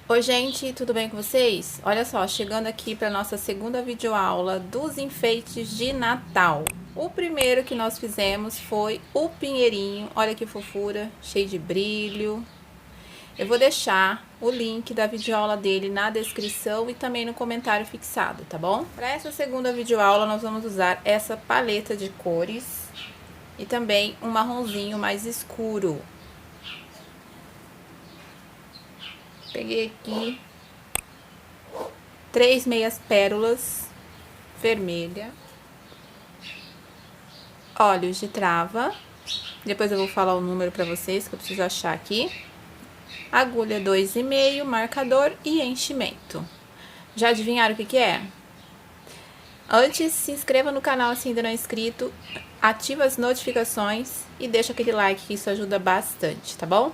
Oi gente, tudo bem com vocês? Olha só, chegando aqui para nossa segunda videoaula dos enfeites de Natal. O primeiro que nós fizemos foi o pinheirinho, olha que fofura, cheio de brilho. Eu vou deixar o link da videoaula dele na descrição e também no comentário fixado, tá bom? Para essa segunda videoaula nós vamos usar essa paleta de cores e também um marronzinho mais escuro. Peguei aqui 3 meias pérolas vermelha, óleos de trava, depois eu vou falar o número para vocês que eu preciso achar aqui, agulha 2,5, marcador e enchimento. Já adivinharam o que é? Antes, se inscreva no canal se ainda não é inscrito, ativa as notificações e deixa aquele like que isso ajuda bastante, tá bom?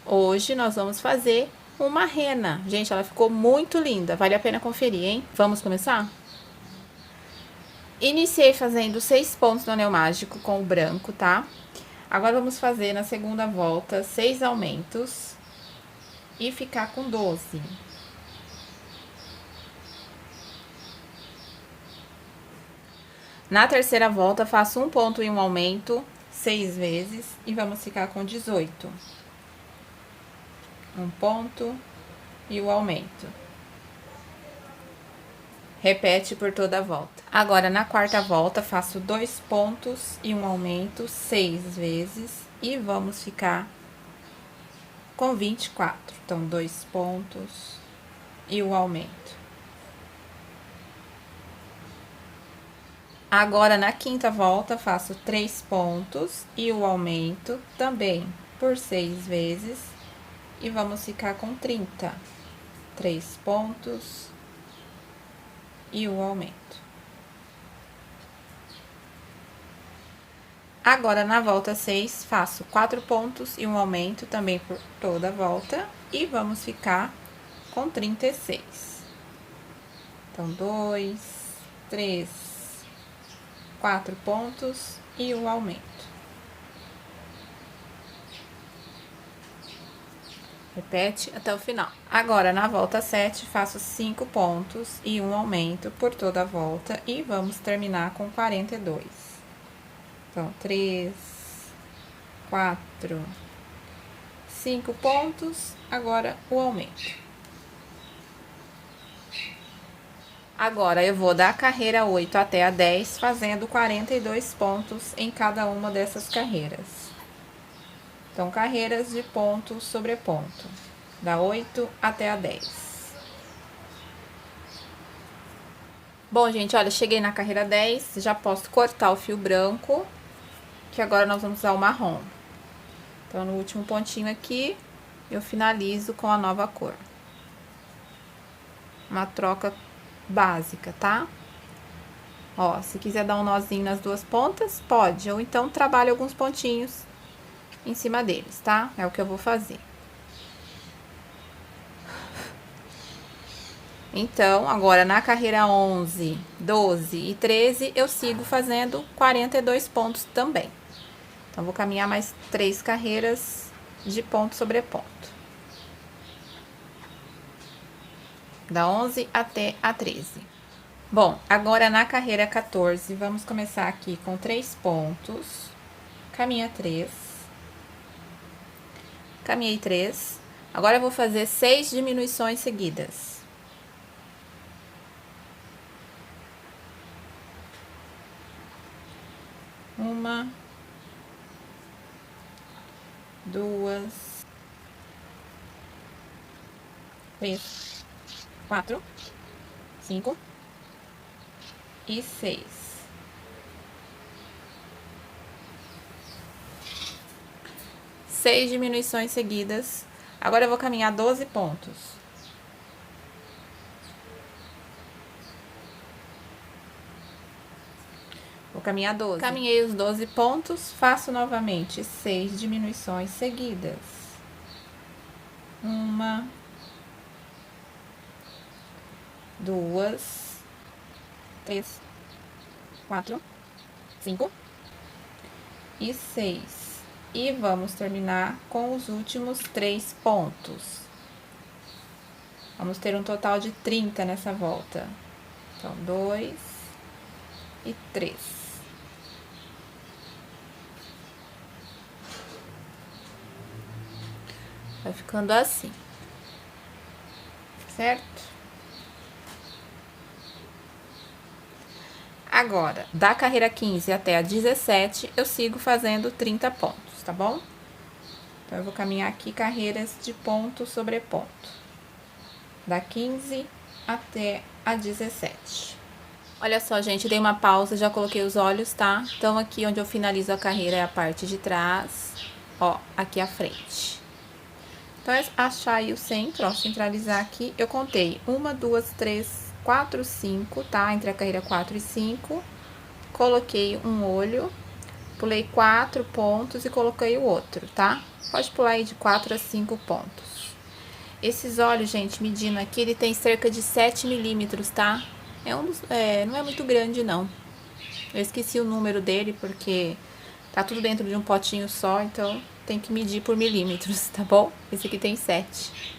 Hoje nós vamos fazer uma rena. Gente, ela ficou muito linda, vale a pena conferir, hein? Vamos começar? Iniciei fazendo 6 pontos no anel mágico com o branco, tá? Agora vamos fazer na segunda volta 6 aumentos e ficar com 12. Na terceira volta, faço um ponto e um aumento 6 vezes e vamos ficar com 18. Um ponto e o aumento. Repete por toda a volta. Agora, na quarta volta, faço 2 pontos e um aumento 6 vezes e vamos ficar com 24. Então, 2 pontos e o aumento. Agora, na quinta volta, faço 3 pontos e o aumento também por 6 vezes e vamos ficar com 30. 3 pontos e o aumento. Agora, na volta 6, faço 4 pontos e um aumento também por toda a volta e vamos ficar com 36. Então, 2, 3, 4 pontos e o aumento. Repete até o final. Agora, na volta 7, faço 5 pontos e um aumento por toda a volta e vamos terminar com 42. Então, 3, 4, 5 pontos, agora o aumento. Agora, eu vou da carreira 8 até a 10, fazendo 42 pontos em cada uma dessas carreiras. Então, carreiras de ponto sobre ponto, da 8 até a 10. Bom, gente, olha, cheguei na carreira 10, já posso cortar o fio branco, que agora nós vamos usar o marrom. Então, no último pontinho aqui, eu finalizo com a nova cor. Uma troca básica, tá? Ó, se quiser dar um nozinho nas duas pontas, pode, ou então trabalhe alguns pontinhos em cima deles, tá? É o que eu vou fazer. Então, agora na carreira 11, 12 e 13, eu sigo fazendo 42 pontos também. Então, vou caminhar mais 3 carreiras de ponto sobre ponto. Da 11 até a 13. Bom, agora na carreira 14, vamos começar aqui com 3 pontos. Caminha 3. Caminhei 3. Agora, eu vou fazer 6 diminuições seguidas. Uma, duas, 3, 4, 5 e 6. 6 diminuições seguidas. Agora, eu vou caminhar 12 pontos. Vou caminhar 12. Caminhei os 12 pontos, faço novamente 6 diminuições seguidas. Uma, duas, 3, 4, 5 e 6. E vamos terminar com os últimos 3 pontos. Vamos ter um total de 30 nessa volta. Então, 2 e 3. Vai ficando assim, certo? Agora, da carreira 15 até a 17, eu sigo fazendo 30 pontos, tá bom? Então, eu vou caminhar aqui carreiras de ponto sobre ponto. Da 15 até a 17. Olha só, gente, dei uma pausa, já coloquei os olhos, tá? Então, aqui onde eu finalizo a carreira é a parte de trás, ó, aqui à frente. Então, é achar aí o centro, ó, centralizar aqui. Eu contei 1, 2, 3, 4, 5, tá? Entre a carreira 4 e 5. Coloquei um olho, pulei 4 pontos e coloquei o outro, tá? Pode pular aí de 4 a 5 pontos. Esses olhos, gente, medindo aqui, ele tem cerca de 7 milímetros, tá? Não é muito grande, não. Eu esqueci o número dele, porque tá tudo dentro de um potinho só, então tem que medir por milímetros, tá bom? Esse aqui tem 7.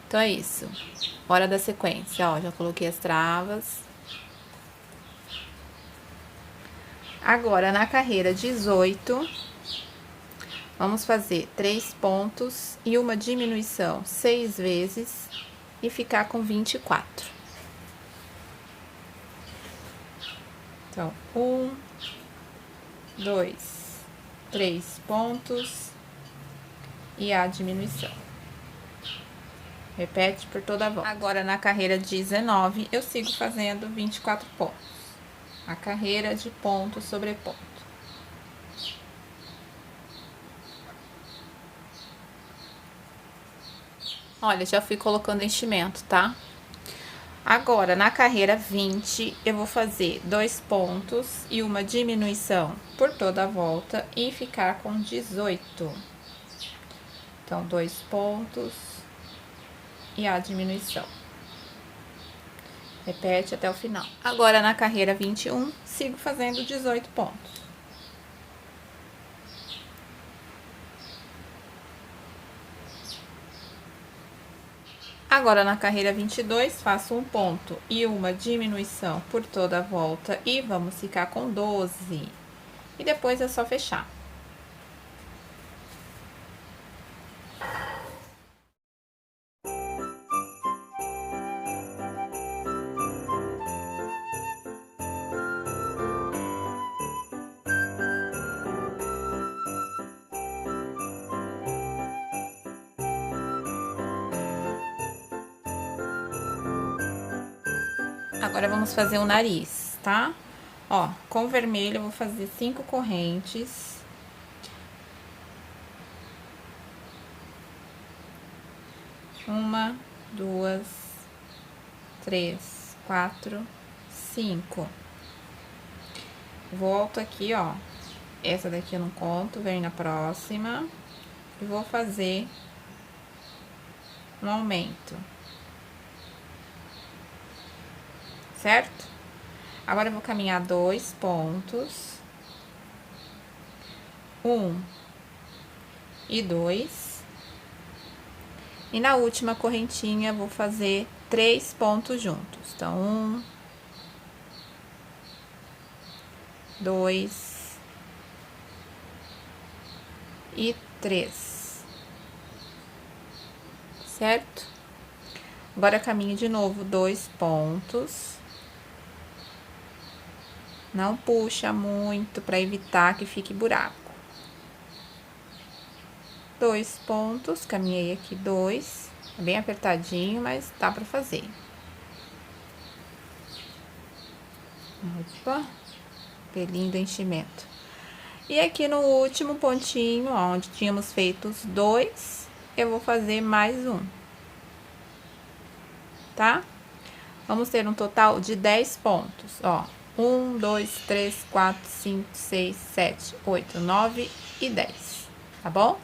Então, é isso. Hora da sequência, ó, já coloquei as travas. Agora, na carreira 18, vamos fazer 3 pontos e uma diminuição 6 vezes e ficar com 24. Então, 1, 2, 3 pontos e a diminuição. Repete por toda a volta. Agora, na carreira 19, eu sigo fazendo 24 pontos. A carreira de ponto sobre ponto. Olha, já fui colocando enchimento, tá? Agora, na carreira 20, eu vou fazer 2 pontos e uma diminuição por toda a volta e ficar com 18. Então, 2 pontos e a diminuição. Repete até o final. Agora, na carreira 21, sigo fazendo 18 pontos. Agora, na carreira 22, faço um ponto e uma diminuição por toda a volta e vamos ficar com 12. E depois é só fechar. Agora, vamos fazer o nariz, tá? Ó, com vermelho eu vou fazer 5 correntes. Uma, 2, 3, 4, 5. Volto aqui, ó. Essa daqui eu não conto, vem na próxima. E vou fazer um aumento. Certo? Agora, eu vou caminhar 2 pontos. 1 e 2. E na última correntinha, vou fazer 3 pontos juntos. Então, 1, 2 e 3. Certo? Agora, caminho de novo 2 pontos. Não puxa muito para evitar que fique buraco. 2 pontos, caminhei aqui 2, é bem apertadinho, mas dá para fazer. Opa, pelinho do enchimento. E aqui no último pontinho, ó, onde tínhamos feito os 2, eu vou fazer mais um, tá? Vamos ter um total de 10 pontos, ó. 1, 2, 3, 4, 5, 6, 7, 8, 9 e 10, tá bom?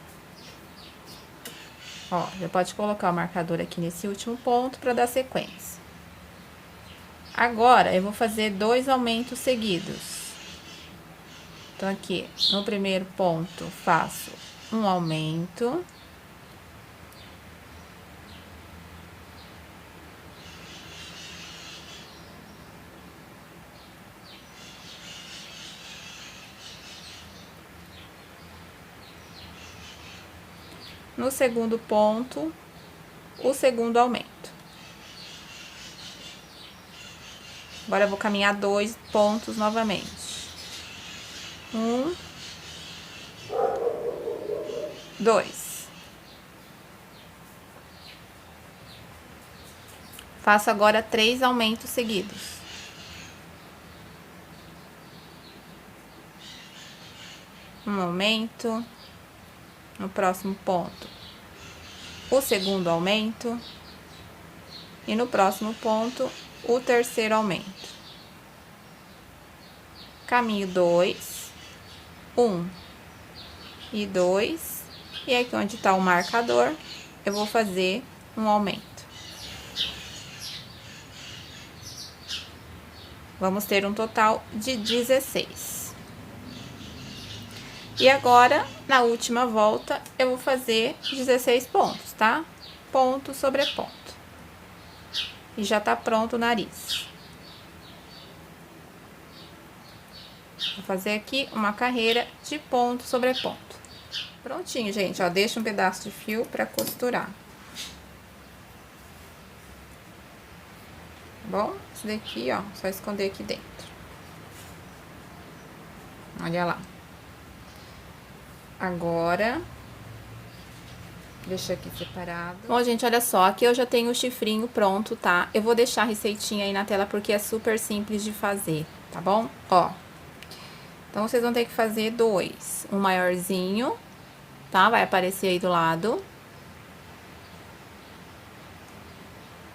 Ó, já pode colocar o marcador aqui nesse último ponto para dar sequência. Agora, eu vou fazer 2 aumentos seguidos. Então, aqui, no primeiro ponto, faço um aumento. no segundo ponto, o segundo aumento. Agora, eu vou caminhar 2 pontos novamente. 1, 2. Faço agora 3 aumentos seguidos. Um aumento, no próximo ponto, o segundo aumento, e no próximo ponto, o terceiro aumento. Caminho 2, 1 e 2, e aqui onde tá o marcador, eu vou fazer um aumento. Vamos ter um total de 16. E agora, na última volta, eu vou fazer 16 pontos, tá? Ponto sobre ponto. E já tá pronto o nariz. Vou fazer aqui uma carreira de ponto sobre ponto. Prontinho, gente, ó, deixa um pedaço de fio pra costurar. Bom, esse daqui, ó, só esconder aqui dentro. Olha lá. Agora, deixa aqui separado. Bom, gente, olha só, aqui eu já tenho o chifrinho pronto, tá? Eu vou deixar a receitinha aí na tela porque é super simples de fazer, tá bom? Ó, então, vocês vão ter que fazer 2. Um maiorzinho, tá? Vai aparecer aí do lado.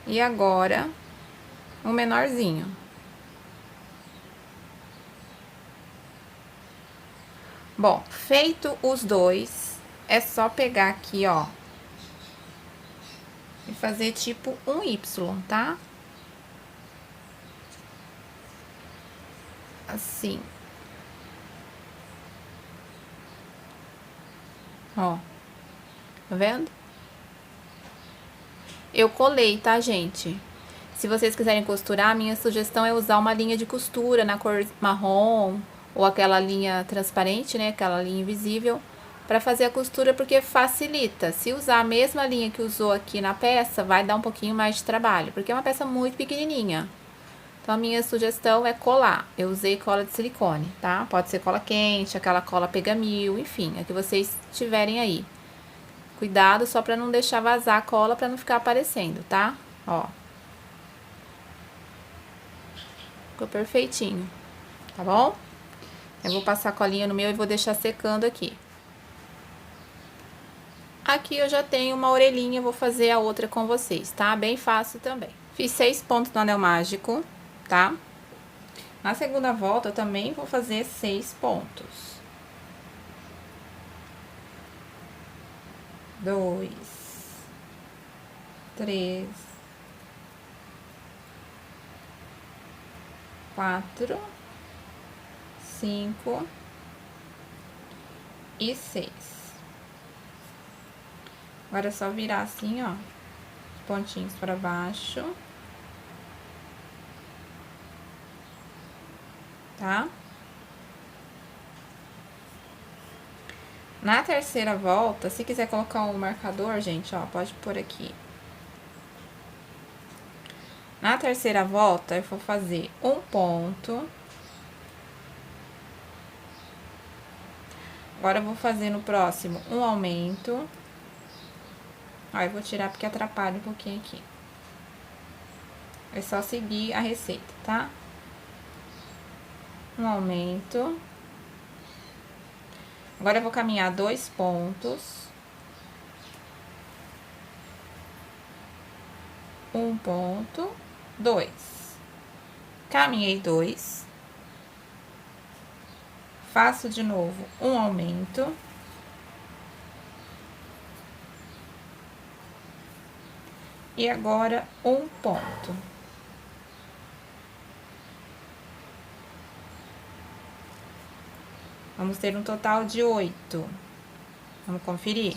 E agora, um menorzinho. Bom, feito os 2, é só pegar aqui, ó, e fazer tipo um Y, tá? Assim. Ó, tá vendo? Eu colei, tá, gente? Se vocês quiserem costurar, a minha sugestão é usar uma linha de costura na cor marrom, ou aquela linha transparente, né, aquela linha invisível, para fazer a costura, porque facilita. Se usar a mesma linha que usou aqui na peça, vai dar um pouquinho mais de trabalho, porque é uma peça muito pequenininha. Então, a minha sugestão é colar. Eu usei cola de silicone, tá? Pode ser cola quente, aquela cola pegamil, enfim, a que vocês tiverem aí. Cuidado só para não deixar vazar a cola, para não ficar aparecendo, tá? Ó. Ficou perfeitinho, tá bom? Eu vou passar a colinha no meu e vou deixar secando aqui. Aqui eu já tenho uma orelhinha, vou fazer a outra com vocês, tá? Bem fácil também. Fiz 6 pontos no anel mágico, tá? Na segunda volta, eu também vou fazer 6 pontos. 2, 3, 4, 5 e 6. Agora é só virar assim, ó, os pontinhos para baixo. Tá? Na terceira volta, se quiser colocar um marcador, gente, ó, pode pôr aqui. Na terceira volta, eu vou fazer um ponto. Agora, eu vou fazer no próximo um aumento. Ó, eu vou tirar porque atrapalha um pouquinho aqui. É só seguir a receita, tá? Um aumento. Agora, eu vou caminhar 2 pontos. Um ponto, 2. Caminhei 2. Faço de novo um aumento. E agora, um ponto. Vamos ter um total de 8. Vamos conferir.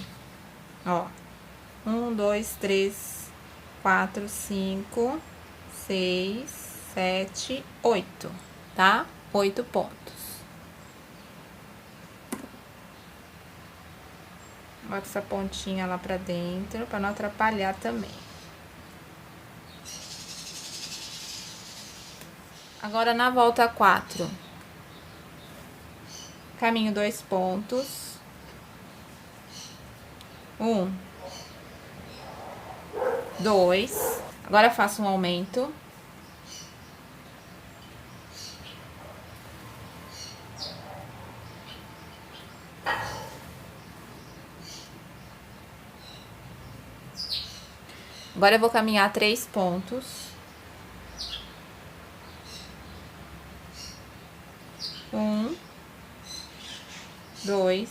Ó, 1, 2, 3, 4, 5, 6, 7, 8, tá? 8 pontos. Bota essa pontinha lá pra dentro, pra não atrapalhar também. Agora, na volta 4, caminho 2 pontos. 1, 2. Agora, faço um aumento. Agora, eu vou caminhar 3 pontos. 1, 2,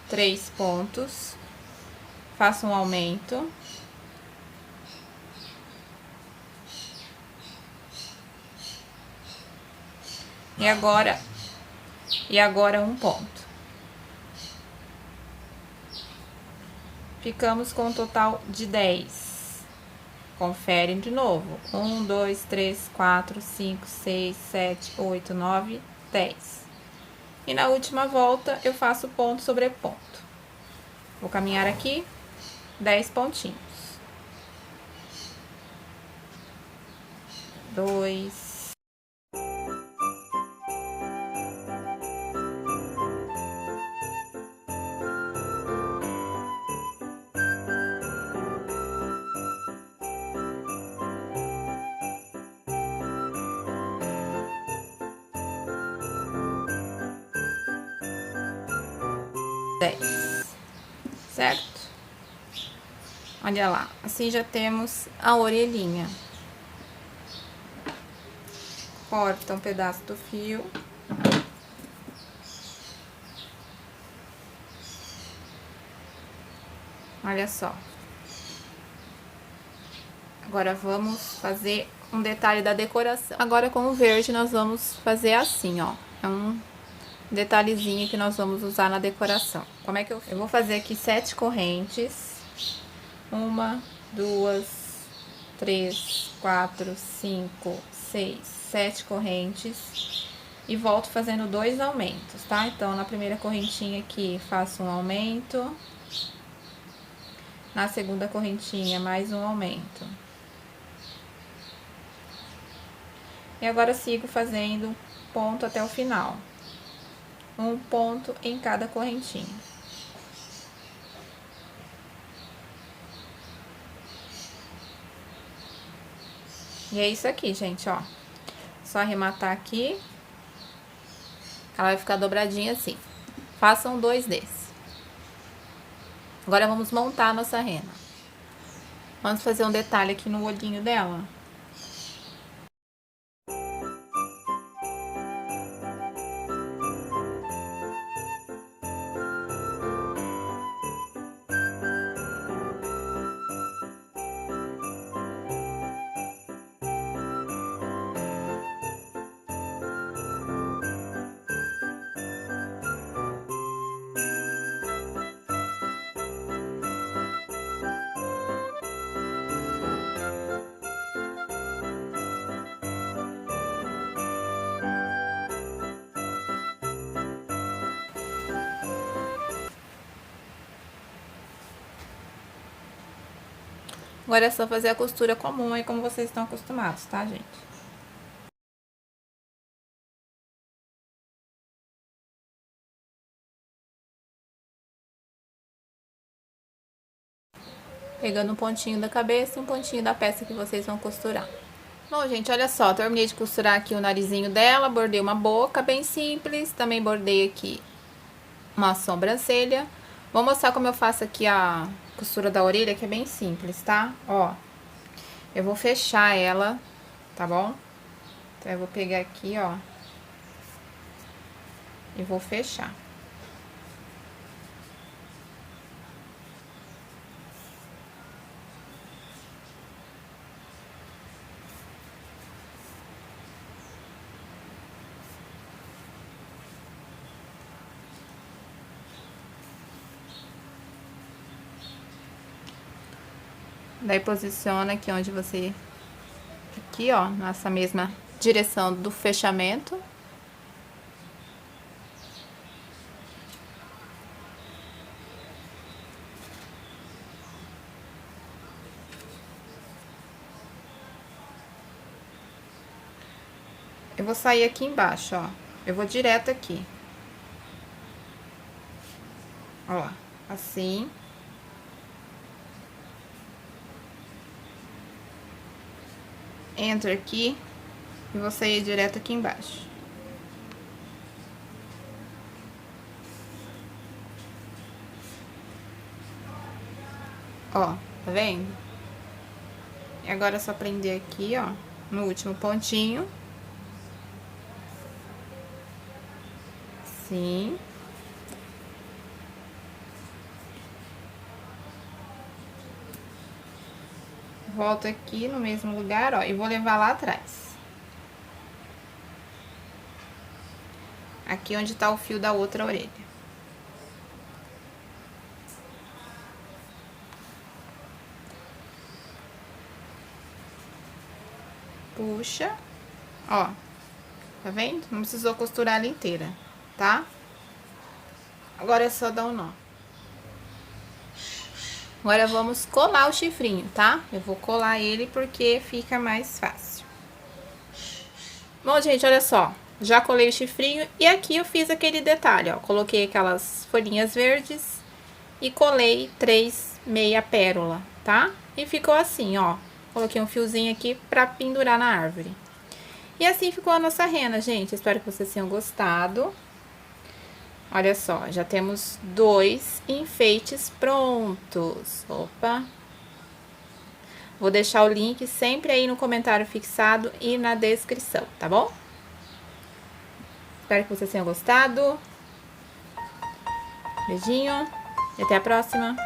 3 pontos. Faço um aumento. E agora um ponto. Ficamos com um total de 10. Confere de novo. 1, 2, 3, 4, 5, 6, 7, 8, 9, 10. E na última volta, eu faço ponto sobre ponto. Vou caminhar aqui 10 pontinhos. 2. 10, certo? Olha lá, assim já temos a orelhinha. Corta um pedaço do fio. Olha só. Agora vamos fazer um detalhe da decoração. Agora com o verde nós vamos fazer assim, ó. É um detalhezinho que nós vamos usar na decoração. Como é que eu vou fazer aqui 7 correntes. 1, 2, 3, 4, 5, 6, 7 correntes. E volto fazendo 2 aumentos, tá? Então, na primeira correntinha aqui, faço um aumento. Na segunda correntinha, mais um aumento. E agora, sigo fazendo ponto até o final. Um ponto em cada correntinha. E é isso aqui, gente, ó. Só arrematar aqui. Ela vai ficar dobradinha assim. Façam 2 desses. Agora, vamos montar a nossa rena. Vamos fazer um detalhe aqui no olhinho dela. Agora é só fazer a costura comum aí, como vocês estão acostumados, tá, gente? Pegando um pontinho da cabeça e um pontinho da peça que vocês vão costurar. Bom, gente, olha só, terminei de costurar aqui o narizinho dela, bordei uma boca bem simples, também bordei aqui uma sobrancelha. Vou mostrar como eu faço aqui a costura da orelha, que é bem simples, tá? Ó, eu vou fechar ela, tá bom? Então, eu vou pegar aqui, ó, e vou fechar. Daí, posiciona aqui onde você... Aqui, ó, nessa mesma direção do fechamento. Eu vou sair aqui embaixo, ó. Eu vou direto aqui. Ó, assim. Entro aqui e vou sair direto aqui embaixo. Ó, tá vendo? E agora é só prender aqui, ó, no último pontinho. Assim. Volto aqui no mesmo lugar, ó, e vou levar lá atrás. Aqui onde tá o fio da outra orelha. Puxa, ó, tá vendo? Não precisou costurar ela inteira, tá? Agora é só dar um nó. Agora vamos colar o chifrinho, tá? Eu vou colar ele porque fica mais fácil. Bom, gente, olha só. Já colei o chifrinho e aqui eu fiz aquele detalhe, ó. Coloquei aquelas folhinhas verdes e colei 3 meia pérola, tá? E ficou assim, ó. Coloquei um fiozinho aqui pra pendurar na árvore. E assim ficou a nossa rena, gente. Espero que vocês tenham gostado. Olha só, já temos 2 enfeites prontos. Opa! Vou deixar o link sempre aí no comentário fixado e na descrição, tá bom? Espero que vocês tenham gostado. Beijinho e até a próxima.